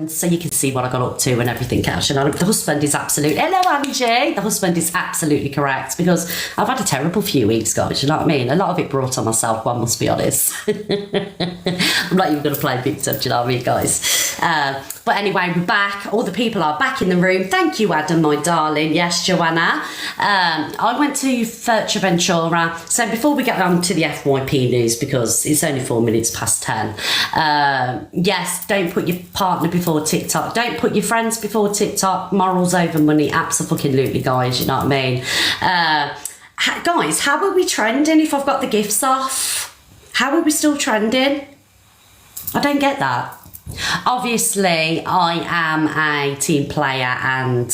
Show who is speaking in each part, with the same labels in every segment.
Speaker 1: so you can see what I got up to and everything else. You know, the husband is absolutely, hello Angie, the husband is absolutely correct, because I've had a terrible few weeks, guys, you know what I mean? A lot of it brought on myself, one must be honest. I'm not even going to play victim, do you know what I mean, guys? But anyway, we're back. All the people are back in the room. Thank you, Adam, my darling. Yes, Joanna. I went to Fuerteventura. So before we get on to the FYP news, because it's only 4 minutes past 10. Yes, don't put your partner before TikTok. Don't put your friends before TikTok. Morals over money. Absolutely, guys. You know what I mean? Guys, how are we trending if I've got the gifts off? How are we still trending? I don't get that. Obviously, I am a team player and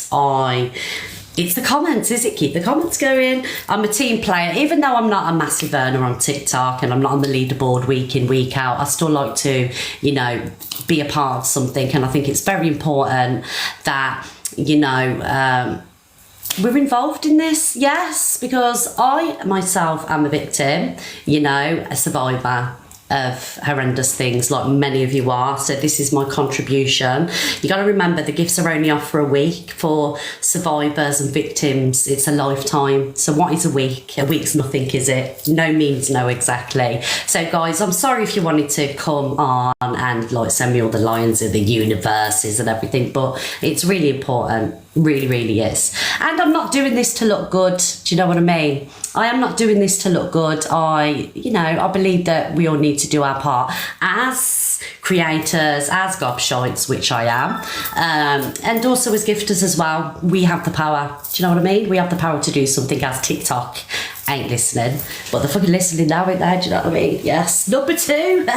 Speaker 1: it's the comments, is it? Keep the comments going. I'm a team player, even though I'm not a massive earner on TikTok and I'm not on the leaderboard week in, week out. I still like to, you know, be a part of something, and I think it's very important that, you know, we're involved in this, yes, because I myself am a victim, you know, a survivor of horrendous things like many of you are, so this is my contribution. You got to remember the gifts are only off for a week. For survivors and victims, it's a lifetime. So what is a week? A week's nothing, is it? No means no, exactly. So guys, I'm sorry if you wanted to come on and like send me all the lines of the universes and everything, but it's really important. Really is. And I'm not doing this to look good. Do you know what I mean? I am not doing this to look good. I believe that we all need to do our part as creators, as gobshites, which I am, and also as gifters as well. We have the power. Do you know what I mean? We have the power to do something as TikTok ain't listening, but they're fucking listening now, ain't they? Do you know what I mean? Yes. Number 2.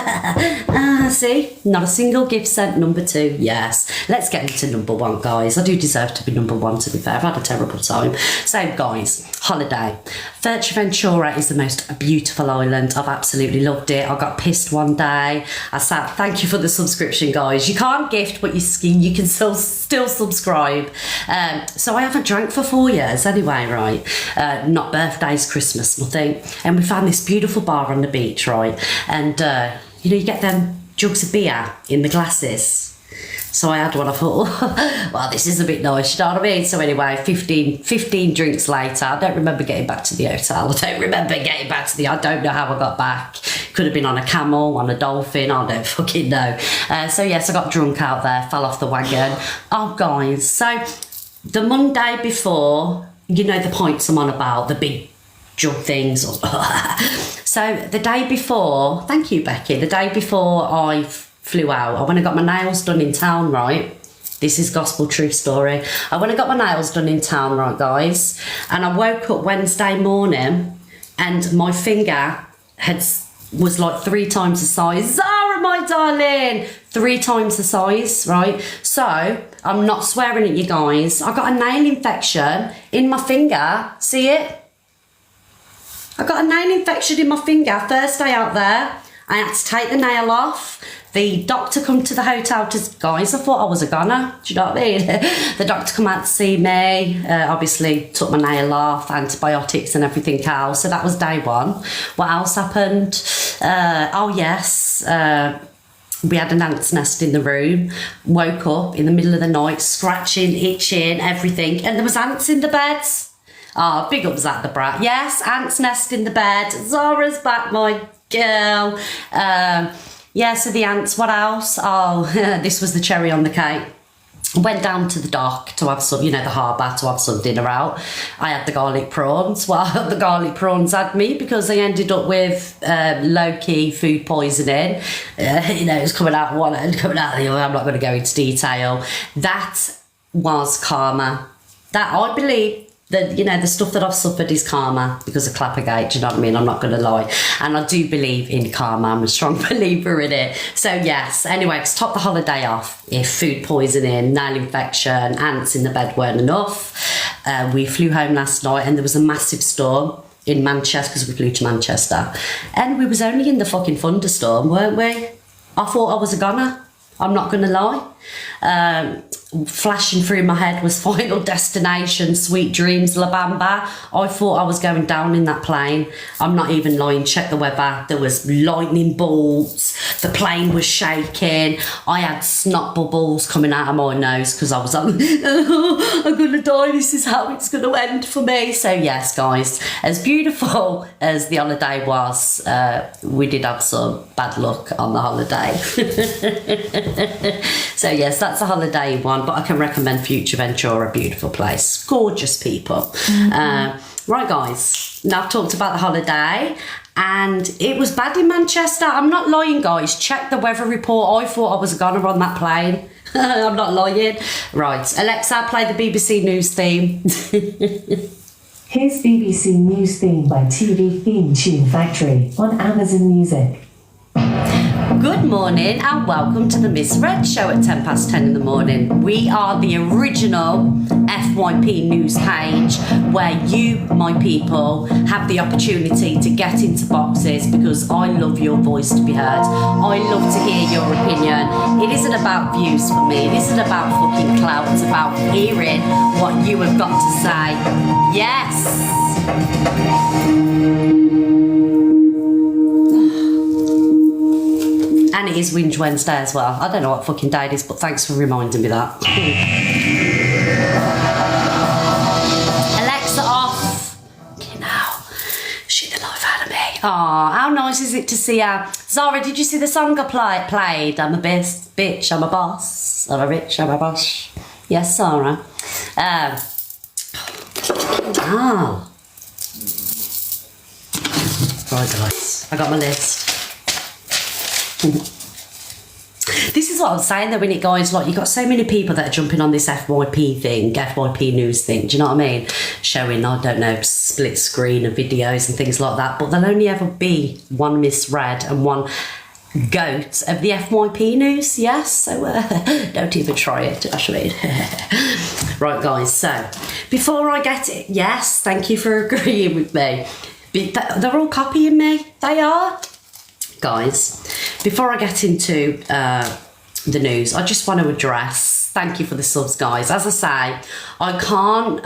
Speaker 1: See? Not a single gift sent. Number 2. Yes. Let's get into number 1, guys. I do deserve to be number 1, to be fair. I've had a terrible time. So, guys, holiday. Fuerteventura is the most beautiful island. I've absolutely loved it. I got pissed one day. I said, thank you for the subscription, guys. You can't gift, but you can still subscribe. So I haven't drank for 4 years anyway, right? Not birthdays, Christmas, nothing. And we found this beautiful bar on the beach, right? And, you know, you get them jugs of beer in the glasses. So I had one. I thought, oh, well, this is a bit nice, you know what I mean? So anyway, 15 drinks later, I don't remember getting back to the hotel. I don't know how I got back. Could have been on a camel, on a dolphin, I don't fucking know. So yes, I got drunk out there, fell off the wagon. Oh, guys, so the Monday before, you know the pints I'm on about, the big jug things. So the day before, thank you, Becky, the day before I flew out, I went and got my nails done in town, right? This is gospel truth story. I went and got my nails done in town, right, guys? And I woke up Wednesday morning and my finger was like 3 times the size. Zara, my darling! 3 times the size, right? So, I'm not swearing at you guys. I got a nail infection in my finger. See it? I got a nail infection in my finger first day out there. I had to take the nail off. The doctor come to the hotel guys, I thought I was a goner. Do you know what I mean? The doctor come out to see me, obviously took my nail off, antibiotics and everything else. So that was day 1. What else happened? Oh yes, we had an ant's nest in the room. Woke up in the middle of the night, scratching, itching, everything. And there was ants in the bed. Oh, big up Zach the Brat. Yes, ant's nest in the bed. Zara's back, my girl. Yeah, so the ants, what else? Oh, this was the cherry on the cake. Went down to the dock to have some, you know, the harbour, to have some dinner out. I had the garlic prawns. Well, the garlic prawns had me because I ended up with low-key food poisoning. You know, it was coming out one end, coming out the other. I'm not going to go into detail. That was karma. That, I believe, that, you know, the stuff that I've suffered is karma because of Clappergate, do you know what I mean? I'm not going to lie. And I do believe in karma. I'm a strong believer in it. So, yes. Anyway, to top the holiday off, if food poisoning, nail infection, ants in the bed weren't enough, we flew home last night and there was a massive storm in Manchester because we flew to Manchester. And we was only in the fucking thunderstorm, weren't we? I thought I was a goner. I'm not going to lie. Flashing through my head was Final Destination, Sweet Dreams, La Bamba. I thought I was going down in that plane. I'm not even lying. Check the weather. There was lightning bolts. The plane was shaking. I had snot bubbles coming out of my nose because I was like, oh, I'm going to die. This is how it's going to end for me. So yes, guys, as beautiful as the holiday was, we did have some bad luck on the holiday. So yes, that's a holiday one, but I can recommend Fuerteventura, a beautiful place, gorgeous people. Right, guys, now I've talked about the holiday, and it was bad in Manchester. I'm not lying, guys. Check the weather report. I thought I was a goner on that plane. I'm not lying. Right, Alexa, play the BBC News theme.
Speaker 2: Here's BBC News theme by TV Theme Tune Factory on Amazon Music.
Speaker 1: Good morning and welcome to the Miss Red Show at 10 past 10 in the morning. We are the original FYP news page where you, my people, have the opportunity to get into boxes because I love your voice to be heard. I love to hear your opinion. It isn't about views for me. It isn't about fucking clout. It's about hearing what you have got to say. Yes! And it is Whinge Wednesday as well. I don't know what fucking day it is, but thanks for reminding me that. Alexa off. You know, she the life out of me. Aw, how nice is it to see her? Zara, did you see the song I played? I'm a bitch, I'm a boss. I'm a bitch, I'm a boss. Yes, Zara. Right, guys, I got my list. This is what I was saying though, innit, guys? Like, you've got so many people that are jumping on this FYP thing, FYP news thing, do you know what I mean? Showing, I don't know, split screen of videos and things like that, but there'll only ever be one Miss Red and one goat of the FYP news, yes? So don't even try it, do you know what I mean? Right, guys, so before I get it, yes, thank you for agreeing with me. They're all copying me, they are. Guys, before I get into the news, I just want to address, thank you for the subs, guys. As I say, I can't,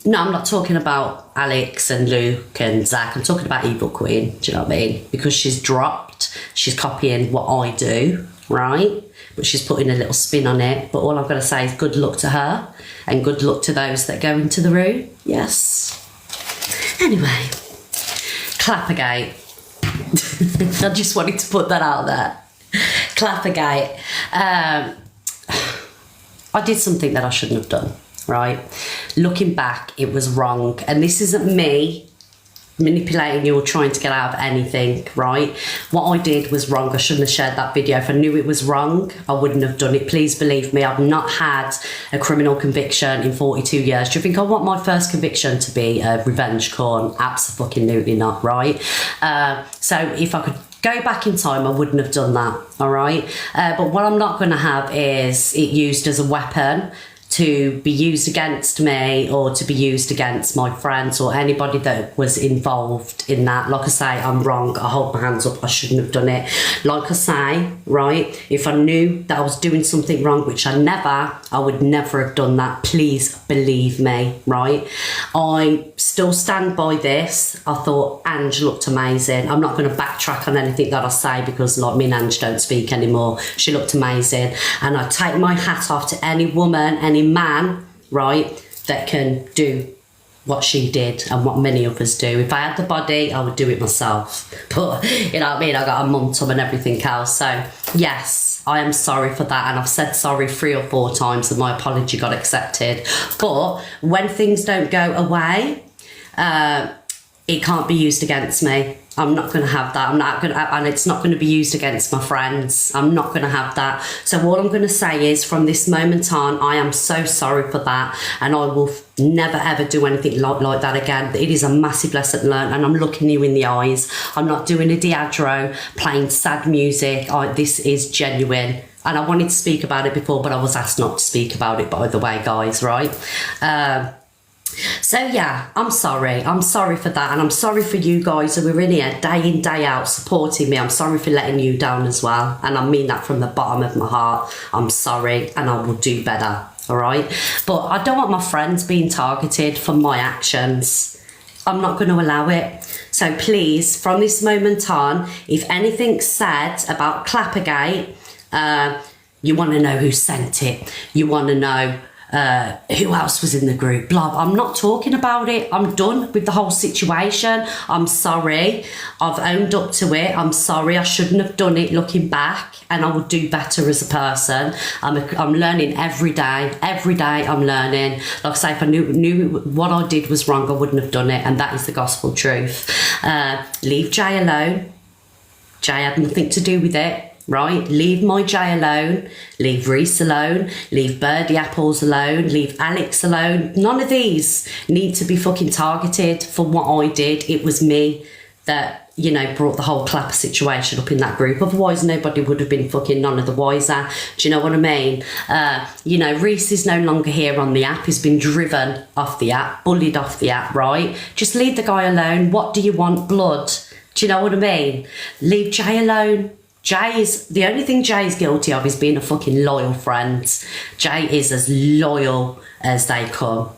Speaker 1: no, I'm not talking about Alex and Luke and Zach. I'm talking about Evil Queen, do you know what I mean? Because she's dropped, she's copying what I do, right? But she's putting a little spin on it. But all I've got to say is good luck to her and good luck to those that go into the room, yes. Anyway, Clappergate. I just wanted to put that out there. Clappergate. I did something that I shouldn't have done, right? Looking back, it was wrong. And this isn't me manipulating you or trying to get out of anything, right? What I did was wrong. I shouldn't have shared that video. If I knew it was wrong, I wouldn't have done it. Please believe me, I've not had a criminal conviction in 42 years. Do you think I want my first conviction to be a revenge corn? Absolutely not, right? So if I could go back in time, I wouldn't have done that, all right? But what I'm not going to have is it used as a weapon to be used against me or to be used against my friends or anybody that was involved in that. Like I say, I'm wrong. I hold my hands up. I shouldn't have done it. Like I say, right, if I knew that I was doing something wrong, which I would never have done that. Please believe me, right? I still stand by this. I thought Ange looked amazing. I'm not going to backtrack on anything that I say because like me and Ange don't speak anymore. She looked amazing. And I take my hat off to any woman, any man, right, that can do what she did and what many others do. If I had the body, I would do it myself. But, you know what I mean? I got a mum tub and everything else. So, yes, I am sorry for that. And I've said sorry 3 or 4 times and my apology got accepted. But when things don't go away, it can't be used against me. I'm not going to have that. I'm not going to, and it's not going to be used against my friends. I'm not going to have that. So all I'm going to say is from this moment on, I am so sorry for that. And I will never, ever do anything like that again. It is a massive lesson learned and I'm looking you in the eyes. I'm not doing a Diageo, playing sad music. This is genuine. And I wanted to speak about it before, but I was asked not to speak about it, by the way, guys, right? So yeah, I'm sorry. I'm sorry for that. And I'm sorry for you guys who are in here day in, day out supporting me. I'm sorry for letting you down as well. And I mean that from the bottom of my heart. I'm sorry and I will do better. All right. But I don't want my friends being targeted for my actions. I'm not going to allow it. So please, from this moment on, if anything's said about Clappergate, you want to know who sent it. You want to know who else was in the group, blah. I'm not talking about it. I'm done with the whole situation. I'm sorry. I've owned up to it. I'm sorry. I shouldn't have done it looking back, and I will do better as a person. I'm learning every day. Every day I'm learning. Like I say, if I knew what I did was wrong, I wouldn't have done it, and that is the gospel truth. Leave Jay alone. Jay had nothing to do with it. Right, leave my Jay alone, leave Reese alone, leave Birdie Apples alone, leave Alex alone. None of these need to be fucking targeted for what I did. It was me that, you know, brought the whole Clapper situation up in that group. Otherwise, nobody would have been fucking none of the wiser. Do you know what I mean? You know, Reese is no longer here on the app. He's been driven off the app, bullied off the app, right? Just leave the guy alone. What do you want? Blood. Do you know what I mean? Leave Jay alone. Jay is, the only thing Jay is guilty of is being a fucking loyal friend. Jay is as loyal as they come.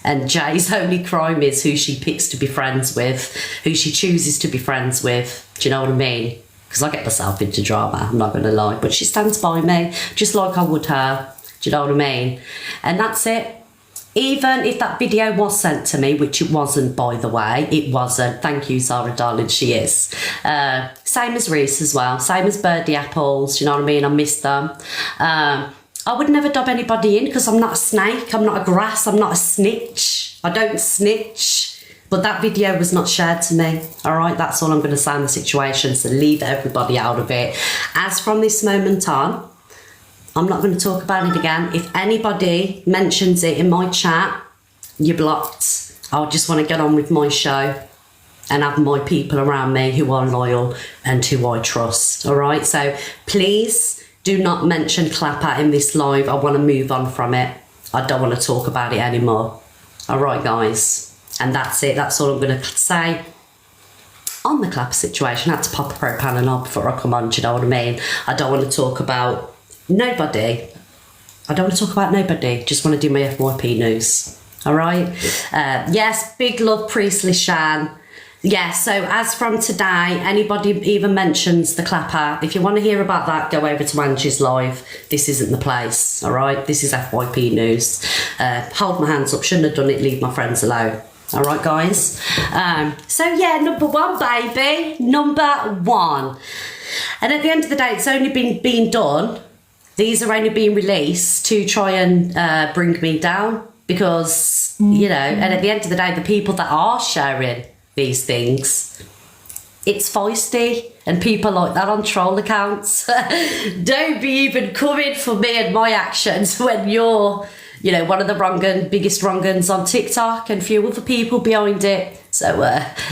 Speaker 1: And Jay's only crime is who she picks to be friends with, who she chooses to be friends with. Do you know what I mean? Because I get myself into drama, I'm not going to lie. But she stands by me, just like I would her. Do you know what I mean? And that's it. Even if that video was sent to me, which it wasn't, by the way, it wasn't. Thank you, Zara, darling, she is. Same as Reese as well. Same as Birdie Apples, you know what I mean? I miss them. I would never dub anybody in because I'm not a snake. I'm not a grass. I'm not a snitch. I don't snitch. But that video was not shared to me. All right, that's all I'm going to say on the situation. So leave everybody out of it. As from this moment on, I'm not going to talk about it again. If anybody mentions it in my chat, you're blocked. I just want to get on with my show and have my people around me who are loyal and who I trust. All right, so please do not mention Clapper in this live. I want to move on from it. I don't want to talk about it anymore. All right, guys, and that's it. That's all I'm going to say on the Clapper situation. I had to pop a Propanol before I come on. Do you know what I mean? I don't want to talk about nobody. I don't want to talk about nobody. Just want to do my FYP news. All right. Yes, big love, Priestley Shan. Yeah, so as from today, anybody even mentions the Clapper, if you want to hear about that, go over to Angie's live. This isn't the place. All right. This is FYP news. Hold my hands up. Shouldn't have done it. Leave my friends alone. All right, guys. So yeah, number one, baby. Number one. And at the end of the day, it's only been being done. These are only being released to try and bring me down because, you know, and at the end of the day, the people that are sharing these things, it's feisty, and people like that on troll accounts. Don't be even coming for me and my actions when you're, you know, one of the biggest wrong-uns on TikTok and a few other people behind it. So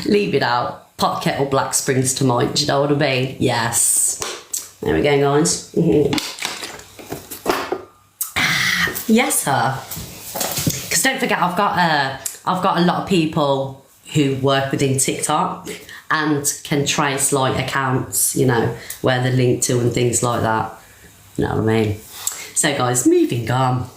Speaker 1: leave it out. Pot kettle black springs to mind. Do you know what I mean? Yes. There we go, guys. Yes, sir. Because don't forget, I've got a lot of people who work within TikTok and can trace like accounts, you know, where they're linked to and things like that. You know what I mean? So, guys, moving on.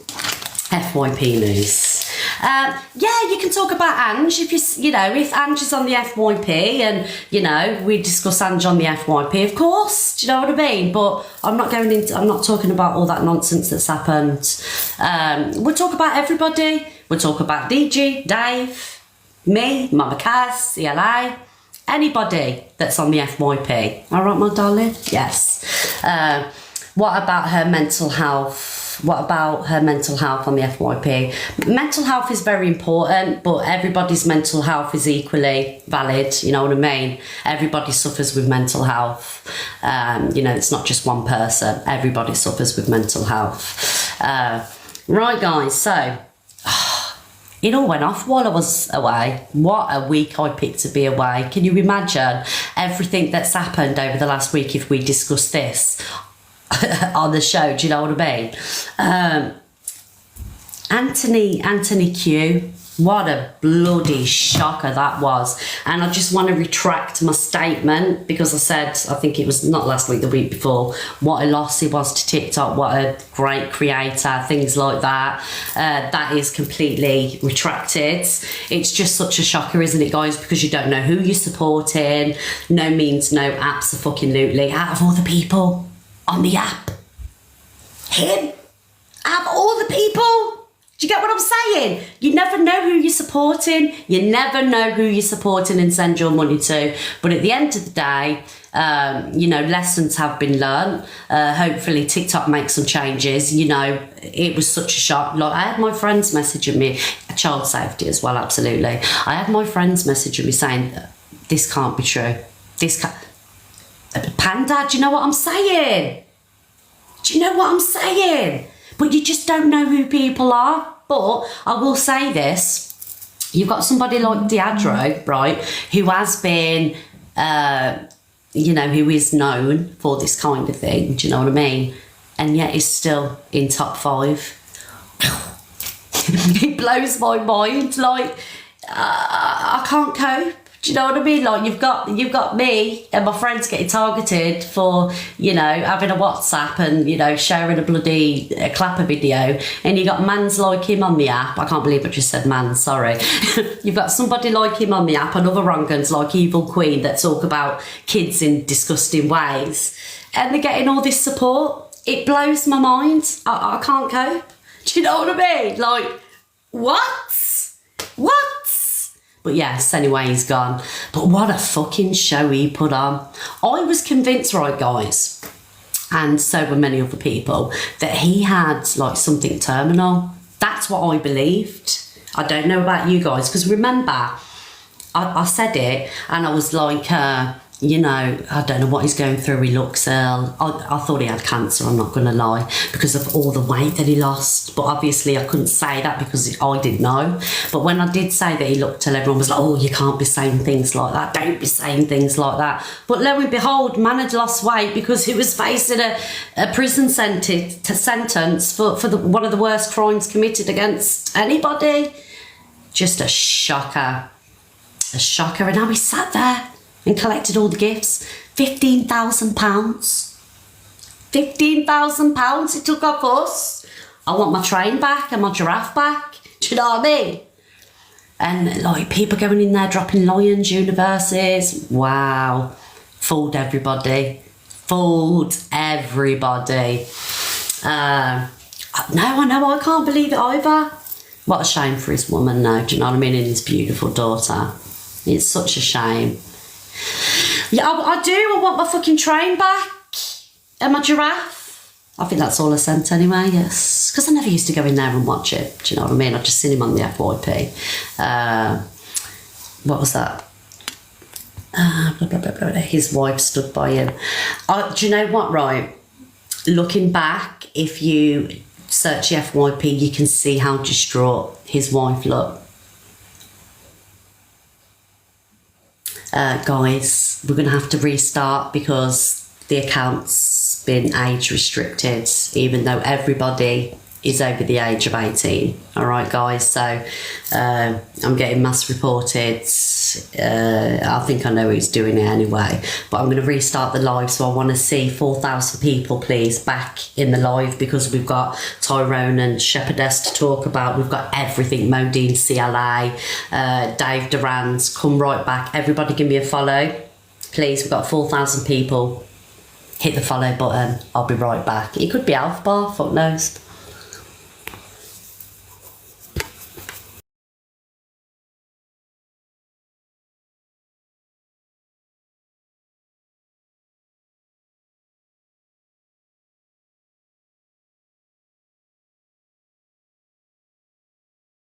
Speaker 1: FYP news. Yeah, you can talk about Ange if you know, if Ange is on the FYP and, you know, we discuss Ange on the FYP, of course. Do you know what I mean? But I'm not talking about all that nonsense that's happened. We'll talk about everybody. We'll talk about DG, Dave, me, Mama Kaz, ELA, anybody that's on the FYP. All right, my darling? Yes. What about her mental health? What about her mental health on the FYP? Mental health is very important, but everybody's mental health is equally valid. You know what I mean? Everybody suffers with mental health. You know, it's not just one person. Everybody suffers with mental health. Right, guys, so it all went off while I was away. What a week I picked to be away. Can you imagine everything that's happened over the last week if we discuss this on the show? Do you know what I mean? Anthony Q, What a bloody shocker that was. And I just want to retract my statement because I said, I think it was not last week, the week before, what a loss he was to TikTok, what a great creator, things like that. That is completely retracted. It's just such a shocker, isn't it, guys? Because you don't know who you're supporting. No means no, abso-fucking-lutely. Out of all the people on the app, him, out of all the people. Do you get what I'm saying? You never know who you're supporting. You never know who you're supporting and send your money to. But at the end of the day, lessons have been learned. Hopefully TikTok makes some changes. It was such a shock. Like, I had my friends messaging me, child safety as well, absolutely. I had my friends messaging me saying, this can't be true. This can't... Panda, do you know what I'm saying? Do you know what I'm saying? But you just don't know who people are. But I will say this. You've got somebody like Deidre, right, who has been, who is known for this kind of thing. Do you know what I mean? And yet is still in top 5. It blows my mind. Like, I can't cope. Do you know what I mean? Like, you've got me and my friends getting targeted for, having a WhatsApp and, sharing a clapper video. And you got mans like him on the app. I can't believe I just said man, sorry. You've got somebody like him on the app and other wrong'uns like Evil Queen that talk about kids in disgusting ways. And they're getting all this support. It blows my mind. I can't cope. Do you know what I mean? Like, what? But yes, anyway, he's gone. But what a fucking show he put on. I was convinced, right, guys, and so were many other people, that he had, like, something terminal. That's what I believed. I don't know about you guys, because remember, I said it, and I was like, I don't know what he's going through. He looks ill. I thought he had cancer, I'm not going to lie, because of all the weight that he lost. But obviously I couldn't say that because I didn't know. But when I did say that he looked ill, everyone was like, oh, you can't be saying things like that. Don't be saying things like that. But lo and behold, man had lost weight because he was facing a prison sentence for one of the worst crimes committed against anybody. Just a shocker. A shocker. And now he sat there and collected all the gifts. £15,000. £15,000 it took off us. I want my train back and my giraffe back. Do you know what I mean? And like people going in there dropping Lions universes. Wow. Fooled everybody. No, I know, I can't believe it either. What a shame for his woman now, do you know what I mean? And his beautiful daughter. It's such a shame. Yeah, I do. I want my fucking train back and my giraffe. I think that's all I sent anyway, yes. Because I never used to go in there and watch it. Do you know what I mean? I've just seen him on the FYP. What was that? His wife stood by him. Do you know what, right? Looking back, if you search the FYP, you can see how distraught his wife looked. Guys, we're going to have to restart because the account's been age restricted, even though everybody is over the age of 18. All right, guys, so I'm getting mass reported. I think I know who's doing it anyway, but I'm going to restart the live. So I want to see 4,000 people, please, back in the live, because we've got Tyrone and Shepherdess to talk about. We've got everything. Modine, CLA, Dave Durant. Come right back. Everybody give me a follow, please. We've got 4,000 people. Hit the follow button. I'll be right back. It could be Alpha Bar, fuck knows.